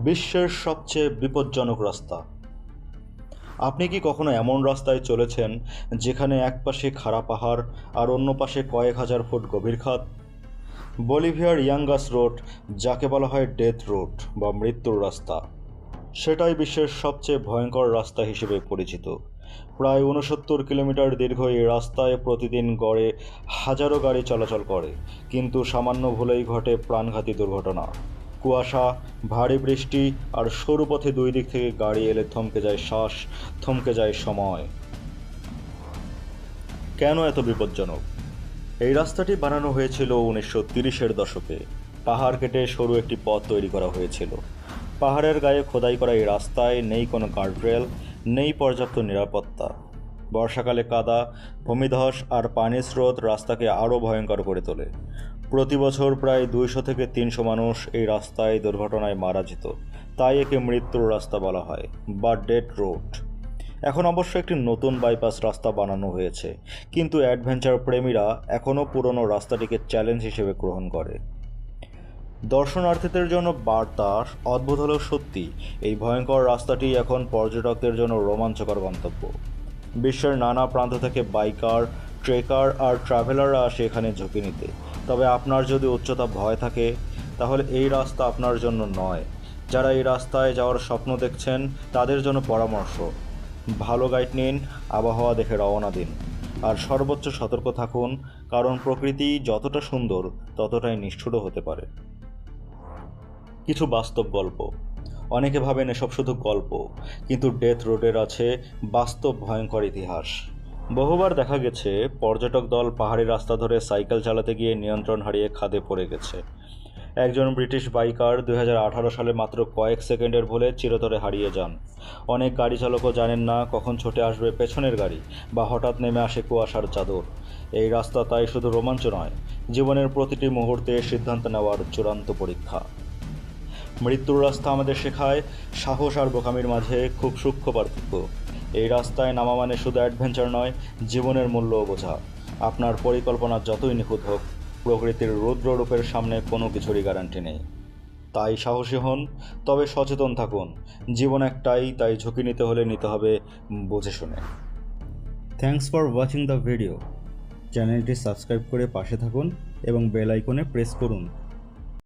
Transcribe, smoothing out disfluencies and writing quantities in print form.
বিশ্বের সবচেয়ে বিপজ্জনক রাস্তা। আপনি কি কখনো এমন রাস্তায় চলেছেন যেখানে এক পাশে খাড়া পাহাড় আর অন্য পাশে কয়েক হাজার ফুট গভীর খাদ? বলিভিয়ার ইয়াঙ্গাস রোড, যাকে বলা হয় ডেথ রোড বা মৃত্যুর রাস্তা, সেটাই বিশ্বের সবচেয়ে ভয়ঙ্কর রাস্তা হিসেবে পরিচিত। প্রায় 69 কিলোমিটার দীর্ঘ এই রাস্তায় প্রতিদিন গড়ে হাজারো গাড়ি চলাচল করে, কিন্তু সামান্য ভুলেই ঘটে প্রাণঘাতী দুর্ঘটনা। কুয়াশা, ভারী বৃষ্টি আর সরু পথে দুই দিক থেকে গাড়ি এলে থমকে যায় শ্বাস, থমকে যায় সময়। কেন এত বিপজ্জনক? এই রাস্তাটি বানানো হয়েছিল 1930-এর দশকে। পাহাড় কেটে সরু একটি পথ তৈরি করা হয়েছিল। পাহাড়ের গায়ে খোদাই করা এই রাস্তায় নেই কোনো গার্ডরেল, নেই পর্যাপ্ত নিরাপত্তা। বর্ষাকালে কাদা, ভূমিধস আর পানির স্রোত রাস্তাকে আরও ভয়ঙ্কর করে তোলে। প্রতি বছর প্রায় 200 থেকে 300 মানুষ এই রাস্তায় দুর্ঘটনায় মারা যেত। তাই একে মৃত্যুর রাস্তা বলা হয় বা ডেড রোড। এখন অবশ্য একটি নতুন বাইপাস রাস্তা বানানো হয়েছে, কিন্তু অ্যাডভেঞ্চার প্রেমীরা এখনও পুরনো রাস্তাটিকে চ্যালেঞ্জ হিসেবে গ্রহণ করে। দর্শনার্থীদের জন্য বার্তা অদ্ভুত হলেও সত্যি, এই ভয়ঙ্কর রাস্তাটি এখন পর্যটকদের জন্য রোমাঞ্চকর গন্তব্য। বিশ্বের নানা প্রান্ত থেকে বাইকার, ট্রেকার আর ট্রাভেলাররা আসে এখানে ঝুঁকি নিতে। তবে আপনার যদি উচ্চতা ভয় থাকে, তাহলে এই রাস্তা আপনার জন্য নয়। যারা এই রাস্তায় যাওয়ার স্বপ্ন দেখছেন তাদের জন্য পরামর্শ: ভালো গাইড নিন, আবহাওয়া দেখে রওনা দিন, আর সর্বোচ্চ সতর্ক থাকুন, কারণ প্রকৃতি যতটা সুন্দর ততটাই নিষ্ঠুরও হতে পারে। কিছু বাস্তব গল্প। অনেকে ভাবেন এসব শুধু গল্প, কিন্তু ডেথ রোডের আছে বাস্তব ভয়ঙ্কর ইতিহাস। বহুবার দেখা গেছে পর্যটক দল পাহাড়ি রাস্তা ধরে সাইকেল চালাতে গিয়ে নিয়ন্ত্রণ হারিয়ে খাদে পড়ে গেছে। একজন ব্রিটিশ বাইকার 2018 সালে মাত্র কয়েক সেকেন্ডের ভুলে চিরতরে হারিয়ে যান। অনেক গাড়ি চালকও জানেন না কখন ছুটে আসবে পেছনের গাড়ি বা হঠাৎ নেমে আসে কুয়াশার চাদর। এই রাস্তা তাই শুধু রোমাঞ্চ নয়, জীবনের প্রতিটি মুহূর্তে সিদ্ধান্ত নেওয়ার চূড়ান্ত পরীক্ষা। মৃত্যুর রাস্তা আমাদের শেখায় সাহস আর বোকামির মাঝে খুব সূক্ষ্ম পার্থক্য। এই রাস্তায় নামা মানে শুধু অ্যাডভেঞ্চার নয়, জীবনের মূল্যও বোঝা। আপনার পরিকল্পনা যতই নিখুঁত হোক, প্রকৃতির রুদ্ররূপের সামনে কোনো কিছুরই গ্যারান্টি নেই। তাই সাহসী হন, তবে সচেতন থাকুন। জীবন একটাই, তাই ঝুঁকি নিতে হলে নিতে হবে বুঝে শুনে। Thanks for watching the video. চ্যানেলটি সাবস্ক্রাইব করে পাশে থাকুন এবং বেল আইকনে প্রেস করুন।